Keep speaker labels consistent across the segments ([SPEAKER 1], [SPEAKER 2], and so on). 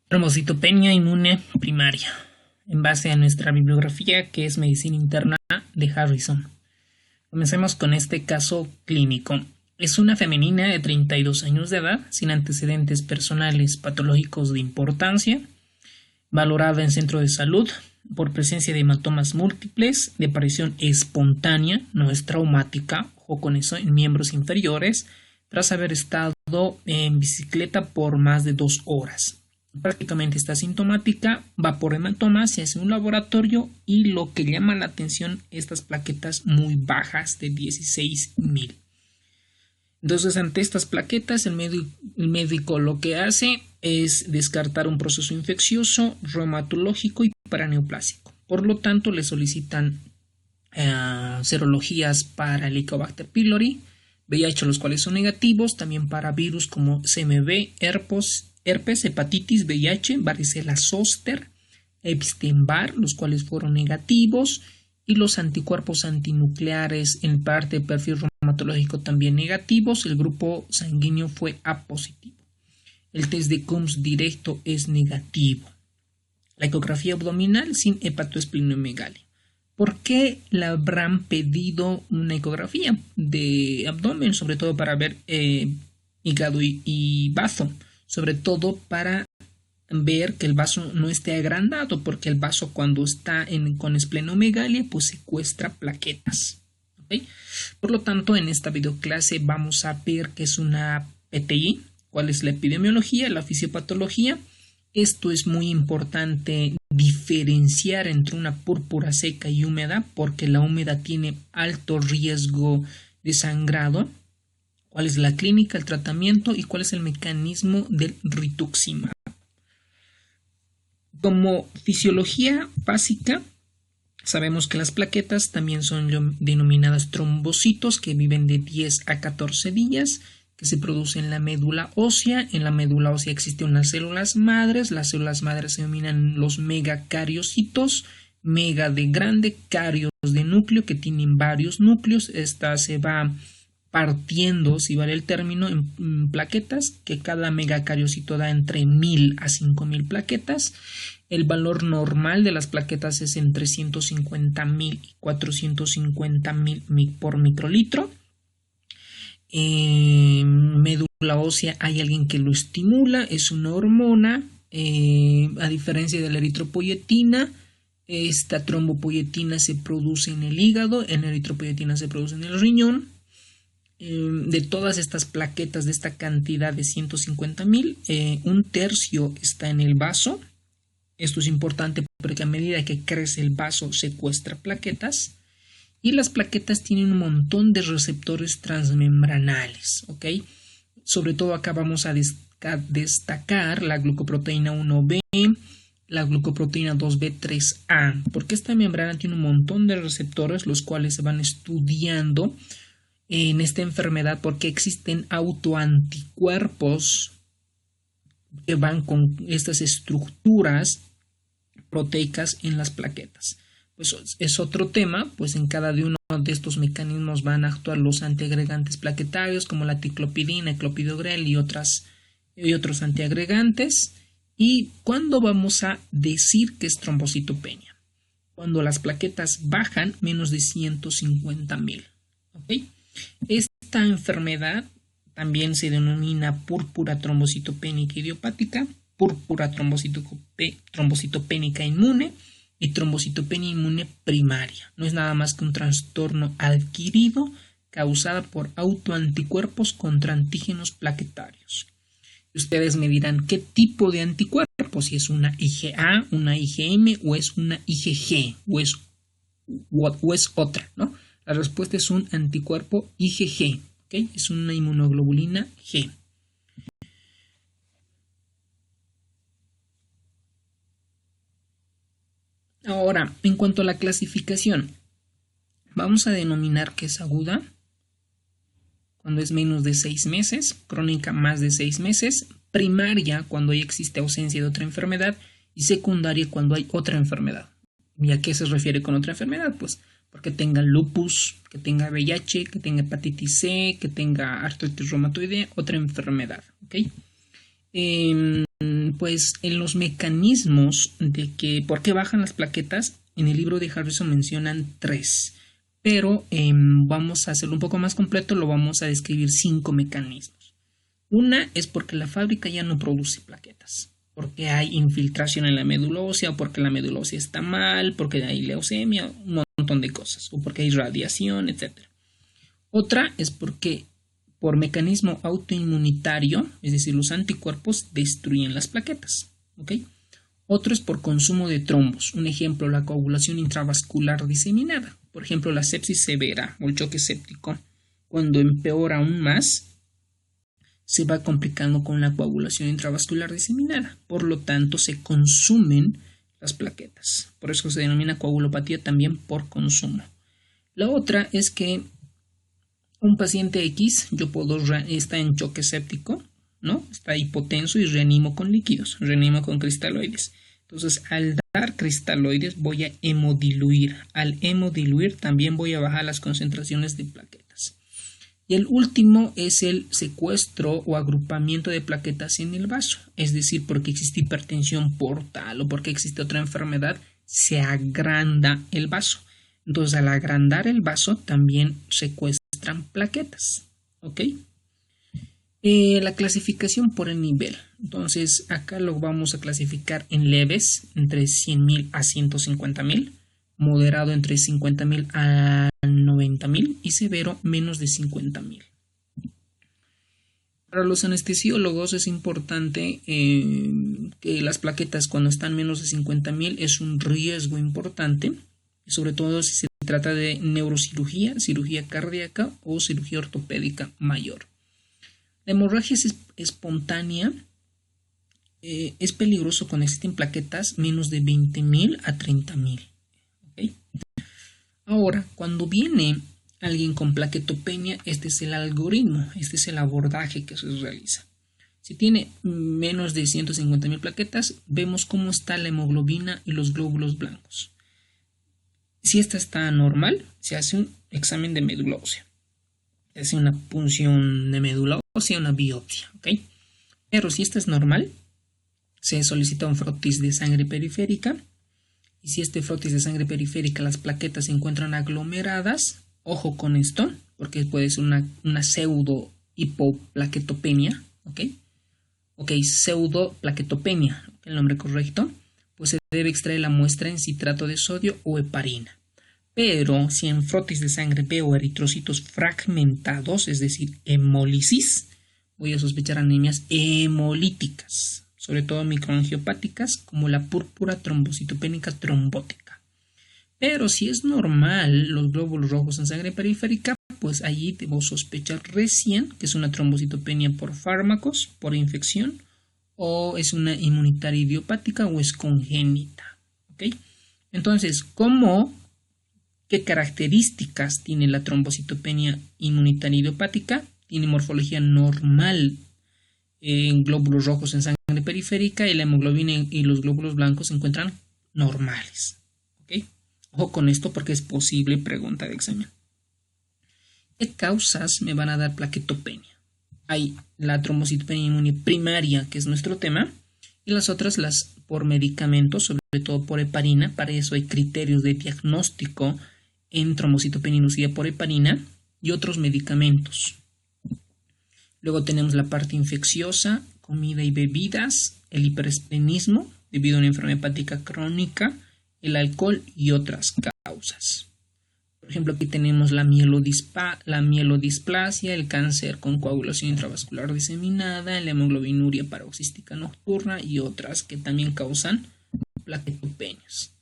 [SPEAKER 1] Trombocitopenia inmune primaria, en base a nuestra bibliografía que es Medicina Interna de Harrison. Comencemos con este caso clínico. Es una femenina de 32 años de edad, sin antecedentes personales patológicos de importancia, valorada en centro de salud por presencia de hematomas múltiples, de aparición espontánea, no es traumática, ojo con eso, en miembros inferiores, tras haber estado en bicicleta por más de 2 horas. Prácticamente está asintomática, va por hematomas, se hace un laboratorio y lo que llama la atención, estas plaquetas muy bajas de 16.000. Entonces, ante estas plaquetas, el médico lo que hace es descartar un proceso infeccioso, reumatológico y paraneoplásico. Por lo tanto, le solicitan serologías para Helicobacter pylori, VIH, los cuales son negativos, también para virus como CMV, herpes, hepatitis, VIH, varicela zoster, Epstein-Barr, los cuales fueron negativos, y los anticuerpos antinucleares en parte de perfil reumatológico también negativos. El grupo sanguíneo fue A positivo. El test de Coombs directo es negativo. La ecografía abdominal sin hepatoesplenomegalia. ¿Por qué le habrán pedido una ecografía de abdomen? Sobre todo para ver hígado y bazo. Sobre todo para ver que el vaso no esté agrandado, porque el vaso cuando está con esplenomegalia pues secuestra plaquetas. ¿Okay? Por lo tanto, en esta videoclase vamos a ver qué es una PTI, cuál es la epidemiología, la fisiopatología. Esto es muy importante diferenciar entre una púrpura seca y húmeda, porque la húmeda tiene alto riesgo de sangrado. ¿Cuál es la clínica, el tratamiento y cuál es el mecanismo del rituximab? Como fisiología básica, sabemos que las plaquetas también son denominadas trombocitos, que viven de 10 a 14 días, que se producen en la médula ósea. En la médula ósea existen unas células madres. Las células madres se denominan los megacariocitos, mega de grande, carios de núcleo, que tienen varios núcleos. Esta se va partiendo, si vale el término, en plaquetas, que cada megacariocito da entre 1000 a 5000 plaquetas. El valor normal de las plaquetas es entre 150.000 y 450.000 por microlitro. Médula ósea hay alguien que lo estimula, es una hormona, a diferencia de la eritropoyetina. Esta trombopoyetina se produce en el hígado, la eritropoyetina se produce en el riñón. De todas estas plaquetas, de esta cantidad de 150.000, un tercio está en el vaso. Esto es importante porque a medida que crece el vaso secuestra plaquetas, y las plaquetas tienen un montón de receptores transmembranales, ¿ok? Sobre todo acá vamos a destacar la glucoproteína 1B, la glucoproteína 2B3A, porque esta membrana tiene un montón de receptores, los cuales se van estudiando en esta enfermedad porque existen autoanticuerpos que van con estas estructuras proteicas en las plaquetas. Pues es otro tema, pues en cada uno de estos mecanismos van a actuar los antiagregantes plaquetarios como la ticlopidina, clopidogrel y otros antiagregantes. ¿Y cuándo vamos a decir que es trombocitopenia? Cuando las plaquetas bajan menos de 150.000. ¿Ok? Esta enfermedad también se denomina púrpura trombocitopénica idiopática, púrpura trombocitopénica inmune y trombocitopenia inmune primaria. No es nada más que un trastorno adquirido causado por autoanticuerpos contra antígenos plaquetarios. Ustedes me dirán qué tipo de anticuerpos, si es una IgA, una IgM o es una IgG o es otra, ¿no? La respuesta es un anticuerpo IgG, ¿okay? Es una inmunoglobulina G. Ahora, en cuanto a la clasificación, vamos a denominar que es aguda cuando es menos de 6 meses, crónica más de 6 meses, primaria cuando ya existe ausencia de otra enfermedad y secundaria cuando hay otra enfermedad. ¿Y a qué se refiere con otra enfermedad? Pues porque tenga lupus, que tenga VIH, que tenga hepatitis C, que tenga artritis reumatoidea, otra enfermedad, ¿ok? pues en los mecanismos de que por qué bajan las plaquetas, en el libro de Harrison mencionan 3, pero vamos a hacerlo un poco más completo, lo vamos a describir 5 mecanismos. Una es porque la fábrica ya no produce plaquetas, porque hay infiltración en la médula ósea, o porque la médula ósea está mal, porque hay leucemia, un montón de cosas, o porque hay radiación, etc. Otra es porque por mecanismo autoinmunitario, es decir, los anticuerpos destruyen las plaquetas, ¿ok? Otro es por consumo de trombos, un ejemplo, la coagulación intravascular diseminada, por ejemplo, la sepsis severa o el choque séptico, cuando empeora aún más, se va complicando con la coagulación intravascular diseminada, por lo tanto se consumen las plaquetas, por eso se denomina coagulopatía también por consumo. La otra es que un paciente X, está en choque séptico, ¿no? Está hipotenso y reanimo con líquidos, reanimo con cristaloides. Entonces, al dar cristaloides voy a hemodiluir. Al hemodiluir también voy a bajar las concentraciones de plaquetas. Y el último es el secuestro o agrupamiento de plaquetas en el vaso. Es decir, porque existe hipertensión portal o porque existe otra enfermedad, se agranda el vaso. Entonces, al agrandar el vaso también secuestran plaquetas, ¿ok? La clasificación por el nivel. Entonces, acá lo vamos a clasificar en leves, entre 100.000 a 150.000, moderado entre 50.000 a 90.000 y severo menos de 50.000. Para los anestesiólogos es importante que las plaquetas cuando están menos de 50.000 es un riesgo importante, sobre todo si se trata de neurocirugía, cirugía cardíaca o cirugía ortopédica mayor. La hemorragia espontánea es peligroso cuando existen plaquetas menos de 20.000 a 30.000. ¿Okay? Ahora, cuando viene alguien con plaquetopenia, este es el algoritmo, este es el abordaje que se realiza. Si tiene menos de 150.000 plaquetas, vemos cómo está la hemoglobina y los glóbulos blancos. Si esta está normal, se hace un examen de médula ósea. Se hace una punción de médula ósea, una biopsia, ¿ok? Pero si esta es normal, se solicita un frotis de sangre periférica. Y si este frotis de sangre periférica, las plaquetas se encuentran aglomeradas, ojo con esto, porque puede ser una pseudo hipoplaquetopenia, ¿ok? Ok, pseudo plaquetopenia, el nombre correcto, pues se debe extraer la muestra en citrato de sodio o heparina. Pero si en frotis de sangre veo eritrocitos fragmentados, es decir, hemólisis, voy a sospechar anemias hemolíticas, sobre todo microangiopáticas, como la púrpura trombocitopénica trombótica. Pero si es normal los glóbulos rojos en sangre periférica, pues allí debo sospechar recién que es una trombocitopenia por fármacos, por infección, o es una inmunitaria idiopática o es congénita. ¿Okay? Entonces, ¿qué características tiene la trombocitopenia inmunitaria idiopática? Tiene morfología normal en glóbulos rojos en sangre periférica y la hemoglobina y los glóbulos blancos se encuentran normales. ¿Okay? Ojo con esto porque es posible pregunta de examen. ¿Qué causas me van a dar plaquetopenia? Hay la trombocitopenia inmune primaria, que es nuestro tema, y las otras las por medicamentos, sobre todo por heparina. Para eso hay criterios de diagnóstico en trombocitopenia inducida por heparina y otros medicamentos. Luego tenemos la parte infecciosa, comida y bebidas, el hiperesplenismo debido a una enfermedad hepática crónica, el alcohol y otras causas. Por ejemplo, aquí tenemos la mielodisplasia, el cáncer con coagulación intravascular diseminada, la hemoglobinuria paroxística nocturna y otras que también causan plaquetopenias.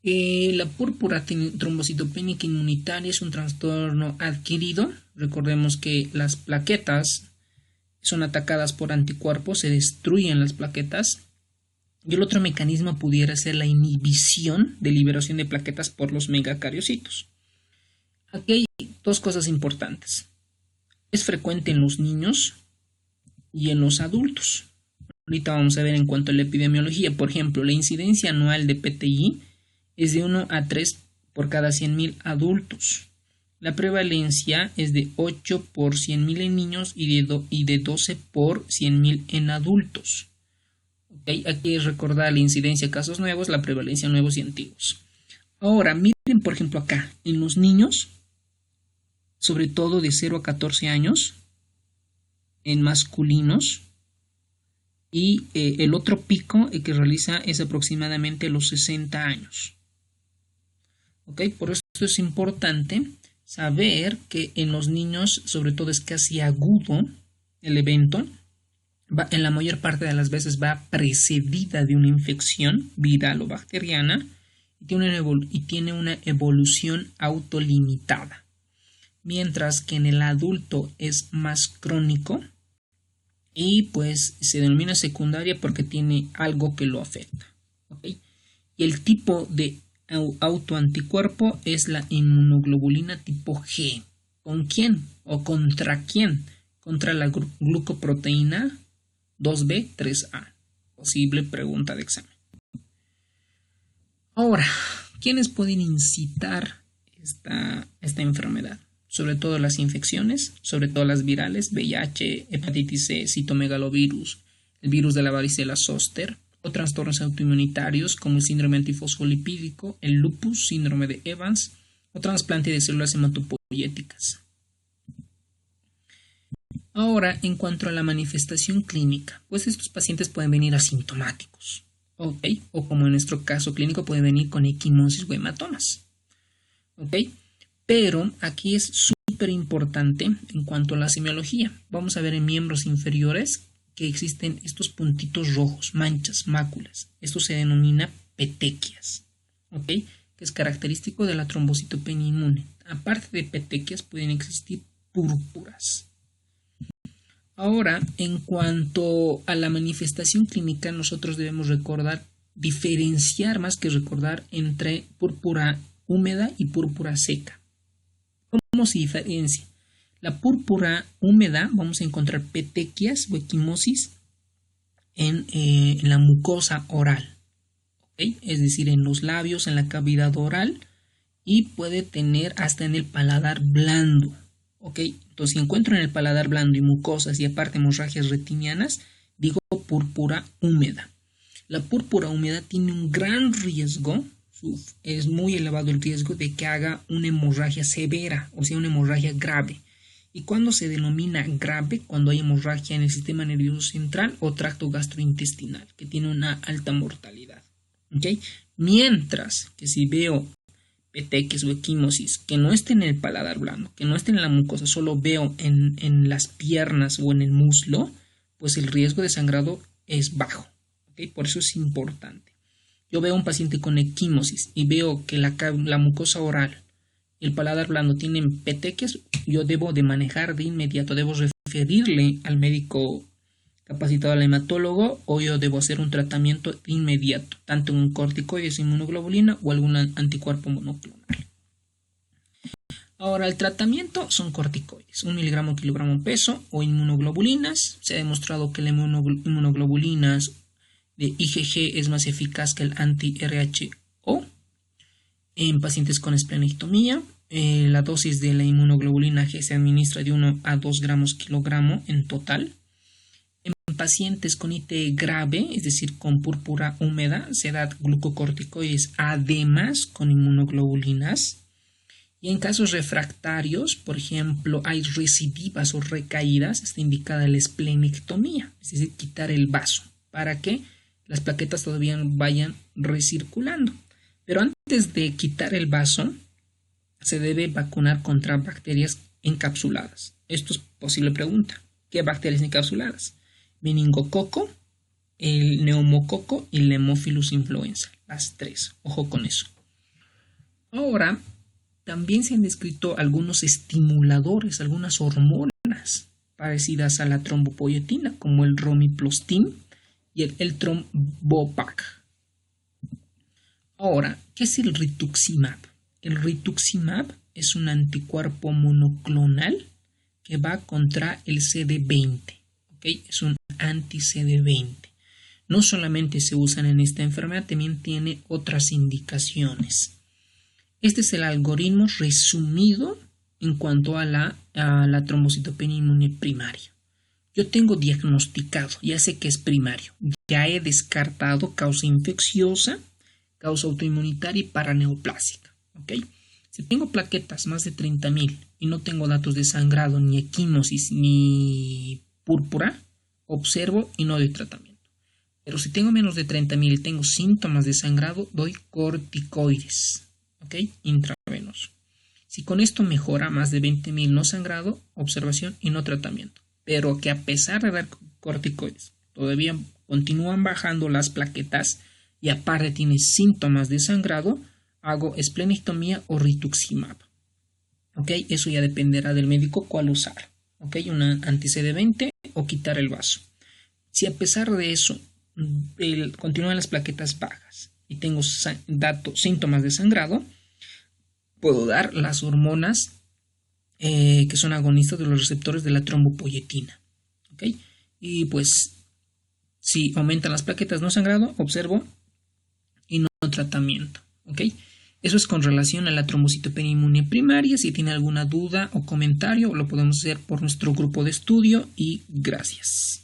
[SPEAKER 1] La púrpura trombocitopénica inmunitaria es un trastorno adquirido. Recordemos que las plaquetas son atacadas por anticuerpos, se destruyen las plaquetas. Y el otro mecanismo pudiera ser la inhibición de liberación de plaquetas por los megacariocitos. Aquí hay dos cosas importantes. Es frecuente en los niños y en los adultos. Ahorita vamos a ver en cuanto a la epidemiología. Por ejemplo, la incidencia anual de PTI es de 1 a 3 por cada 100.000 adultos. La prevalencia es de 8 por 100.000 en niños y de 12 por 100.000 en adultos. ¿Okay? Aquí es recordar la incidencia de casos nuevos, la prevalencia de nuevos y antiguos. Ahora, miren por ejemplo acá, en los niños, sobre todo de 0 a 14 años, en masculinos, y el otro pico que realiza es aproximadamente los 60 años. ¿Ok? Por eso es importante saber que en los niños, sobre todo, es casi agudo el evento. En la mayor parte de las veces va precedida de una infección viral o bacteriana y tiene una evolución autolimitada. Mientras que en el adulto es más crónico y pues se denomina secundaria porque tiene algo que lo afecta. ¿Okay? Y el tipo de autoanticuerpo es la inmunoglobulina tipo G. ¿Con quién o contra quién? Contra la glucoproteína 2B3A. Posible pregunta de examen. Ahora, ¿quiénes pueden incitar esta enfermedad? Sobre todo las infecciones, sobre todo las virales, VIH, hepatitis C, citomegalovirus, el virus de la varicela zoster, o trastornos autoinmunitarios como el síndrome antifosfolipídico, el lupus, síndrome de Evans, o trasplante de células hematopoyéticas. Ahora, en cuanto a la manifestación clínica, pues estos pacientes pueden venir asintomáticos, ¿ok? O como en nuestro caso clínico pueden venir con equimosis o hematomas, ¿ok? Pero aquí es súper importante en cuanto a la semiología. Vamos a ver en miembros inferiores que existen estos puntitos rojos, manchas, máculas. Esto se denomina petequias, ¿ok? Que es característico de la trombocitopenia inmune. Aparte de petequias pueden existir púrpuras. Ahora, en cuanto a la manifestación clínica, nosotros debemos diferenciar más que recordar entre púrpura húmeda y púrpura seca. ¿Cómo se diferencia? La púrpura húmeda vamos a encontrar petequias o equimosis en la mucosa oral, ¿okay? Es decir, en los labios, en la cavidad oral y puede tener hasta en el paladar blando, ¿ok? Entonces, si encuentro en el paladar blando y mucosas y aparte hemorragias retinianas, digo púrpura húmeda. La púrpura húmeda tiene un gran riesgo. Es muy elevado el riesgo de que haga una hemorragia severa, o sea, una hemorragia grave. ¿Y cuándo se denomina grave? Cuando hay hemorragia en el sistema nervioso central o tracto gastrointestinal, que tiene una alta mortalidad. ¿Okay? Mientras que si veo petequias o equimosis que no estén en el paladar blando, que no estén en la mucosa, solo veo en las piernas o en el muslo, pues el riesgo de sangrado es bajo. ¿Okay? Por eso es importante. Yo veo a un paciente con equimosis y veo que la mucosa oral y el paladar blando tienen petequias, yo debo de manejar de inmediato, debo referirle al médico capacitado, al hematólogo, o yo debo hacer un tratamiento de inmediato, tanto un corticoides, inmunoglobulina o algún anticuerpo monoclonal. Ahora, el tratamiento son corticoides, 1 miligramo kilogramo peso o inmunoglobulinas. Se ha demostrado que las inmunoglobulinas de IgG es más eficaz que el anti-RHO en pacientes con esplenectomía. La dosis de la inmunoglobulina G se administra de 1 a 2 gramos kilogramo en total. En pacientes con IT grave, es decir, con púrpura húmeda, se da glucocorticoides además con inmunoglobulinas. Y en casos refractarios, por ejemplo, hay recidivas o recaídas, está indicada la esplenectomía, es decir, quitar el vaso para que las plaquetas todavía vayan recirculando. Pero antes de quitar el vaso, se debe vacunar contra bacterias encapsuladas. Esto es posible pregunta. ¿Qué bacterias encapsuladas? Meningococo, el neumococo y el Haemophilus influenza. Las tres. Ojo con eso. Ahora, también se han descrito algunos estimuladores, algunas hormonas parecidas a la trombopoyetina, como el romiplostim y el trombopac. Ahora, ¿qué es el rituximab? El rituximab es un anticuerpo monoclonal que va contra el CD20. ¿Okay? Es un anti-CD20. No solamente se usan en esta enfermedad, también tiene otras indicaciones. Este es el algoritmo resumido en cuanto a la trombocitopenia inmune primaria. Yo tengo diagnosticado, ya sé que es primario, ya he descartado causa infecciosa, causa autoinmunitaria y paraneoplásica, ¿ok? Si tengo plaquetas más de 30.000 y no tengo datos de sangrado, ni equimosis, ni púrpura, observo y no doy tratamiento. Pero si tengo menos de 30.000 y tengo síntomas de sangrado, doy corticoides, ¿ok? Intravenoso. Si con esto mejora más de 20.000 no sangrado, observación y no tratamiento. Pero que a pesar de dar corticoides, todavía continúan bajando las plaquetas y aparte tiene síntomas de sangrado, hago esplenectomía o rituximab. ¿Ok? Eso ya dependerá del médico cuál usar. ¿Ok? Una anti-CD20 o quitar el vaso. Si a pesar de eso continúan las plaquetas bajas y tengo síntomas de sangrado, puedo dar las hormonas que son agonistas de los receptores de la trombopoyetina. ¿Ok? Y pues si aumentan las plaquetas no sangrado, observo y no tratamiento. ¿Ok? Eso es con relación a la trombocitopenia inmune primaria. Si tiene alguna duda o comentario, lo podemos hacer por nuestro grupo de estudio y gracias.